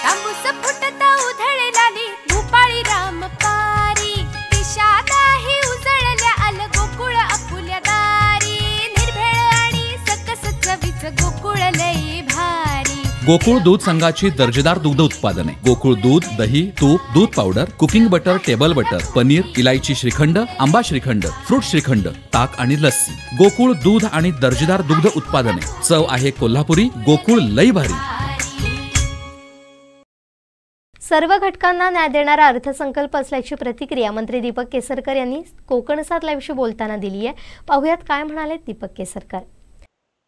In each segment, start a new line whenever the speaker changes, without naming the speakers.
तांबूस फुटता उधळलाली भूपाळी राम पारी दिशादाही उजळल्या आल गोकुळ आपुल्या दारी निर्भेळ आणि सकस चवीच गोकुळ लई भारी।
गोकुळ दूध संघाची दर्जेदार दुग्ध उत्पादने गोकुळ दूध, दही, तूप, दूध powder, cooking butter, table butter, paneer, इलायची श्रीखंड, आंबा श्रीखंड, फ्रूट श्रीखंड, ताक आणि लस्सी। गोकुळ दूध आणि दर्जेदार दुग्ध उत्पादने, चव आहे कोल्हापुरी, गोकुळ लई भारी।
सर्व घटकांना न्याय देणारा अर्थसंकल्प असल्याची प्रतिक्रिया मंत्री दीपक केसरकर यांनी कोकण 7 लाईव्हशी बोलताना दिली आहे। पाहुयात काय म्हणाले दीपक केसरकर।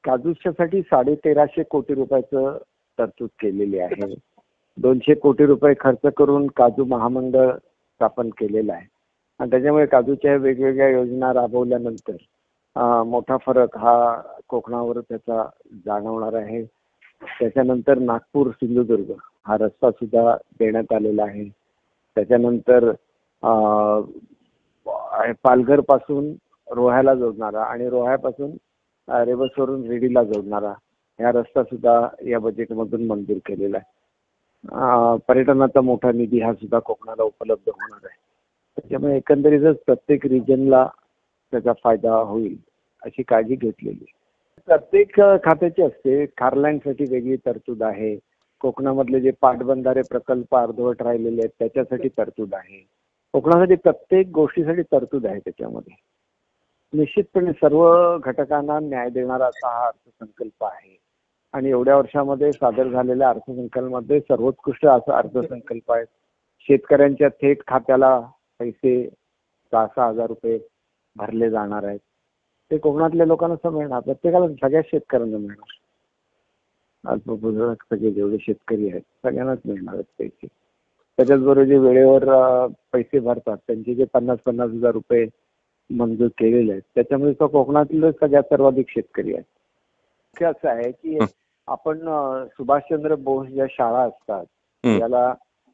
काजूच्यासाठी 1350 कोटी रुपयाचं तरतूद केलेली आहे। 200 कोटी रुपये खर्च करून काजू महामंडळ स्थापन केलेलं आहे आणि त्याच्यामुळे काजूच्या वेगवेगळ्या योजना राबवल्यानंतर मोठा फरक हा कोकणावर त्याचा जाणवणार आहे। त्याच्यानंतर नागपूर सिंधुदुर्ग हा रस्ता सुद्धा देण्यात आलेला आहे। त्याच्यानंतर पालघर पासून रोह्याला जोडणारा आणि रोह्यापासून रेवसवरून रेडीला जोडणारा हा रस्ता सुद्धा या बजेटमधून मंजूर केलेला आहे। पर्यटनाचा मोठा निधी हा सुद्धा कोकणाला उपलब्ध होणार आहे। त्याच्यामुळे एकंदरीतच प्रत्येक रिजनला त्याचा फायदा होईल अशी काळजी घेतलेली आहे। प्रत्येक खात्याची असते। खारलँडसाठी वेगळी तरतूद आहे, कोकणामधले जे पाटबंधारे प्रकल्प अर्धवट राहिलेले आहेत त्याच्यासाठी तरतूद आहे, कोकणासाठी प्रत्येक गोष्टीसाठी तरतूद आहे। त्याच्यामध्ये निश्चितपणे सर्व घटकांना न्याय देणारा असा हा अर्थसंकल्प आहे आणि एवढ्या वर्षामध्ये सादर झालेल्या अर्थसंकल्पामध्ये सर्वोत्कृष्ट असा अर्थसंकल्प आहे। शेतकऱ्यांच्या थेट खात्याला पैसे 6,000 रुपये भरले जाणार आहेत। ते कोकणातल्या लोकांना मिळणार, प्रत्येकाला, सगळ्या शेतकऱ्यांना मिळणार। अल्पभूधारक सगळे जेवढे शेतकरी आहेत सगळ्यांनाच मिळणार आहेत पैसे। त्याच्याचबरोबर जे वेळेवर पैसे भरतात त्यांचे जे 50-50 हजार रुपये मंजूर केलेले आहेत त्याच्यामुळे तो कोकणातील सगळ्यात सर्वाधिक शेतकरी आहेत। असं आहे की आपण सुभाषचंद्र बोस ज्या शाळा असतात त्याला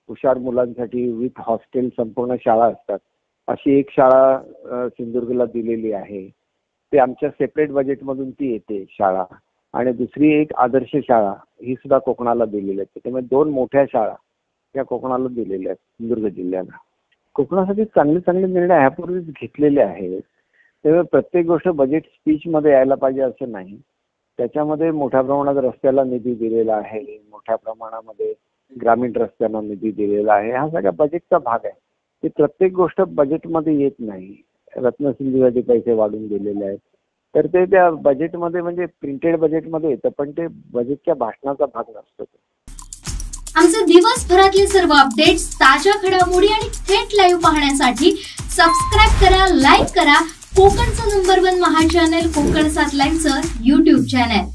हुशार मुलांसाठी विथ हॉस्टेल संपूर्ण शाळा असतात, अशी एक शाळा सिंधुदुर्गला दिलेली आहे। ते आमच्या सेपरेट बजेटमधून ती येते शाळा आणि दुसरी एक आदर्श शाळा ही सुद्धा कोकणाला दिलेली आहे। त्यामुळे 2 मोठ्या शाळा या कोकणाला दिलेल्या आहेत सिंधुदुर्ग जिल्ह्याला। कोकणासाठी चांगले चांगले निर्णय ह्यापूर्वीच घेतलेले आहेत। त्यामुळे प्रत्येक गोष्ट बजेट स्पीच मध्ये यायला पाहिजे असं नाही। त्याच्यामध्ये मोठ्या प्रमाणात रस्त्याला निधी दिलेला आहे, मोठ्या प्रमाणामध्ये ग्रामीण रस्त्यांना निधी दिलेला आहे। हा सगळा बजेटचा भाग आहे। ती प्रत्येक गोष्ट बजेटमध्ये येत नाही। रत्नसिंधूसाठी पैसे वाढून दिलेले आहेत तर ते त्या बजेटमध्ये म्हणजे प्रिंटेड बजेटमध्ये येतं, पण ते बजेटच्या भाषणाचा भाग नसतो।
आमचे दिवसभरातले सर्व अपडेट्स, ताज्या घडामोडी आणि थेट लाईव्ह पाहण्यासाठी सबस्क्राइब करा, लाईक करा कोकणचं नंबर 1 महा चॅनल कोकण 7 लाईव्हचं YouTube चॅनल।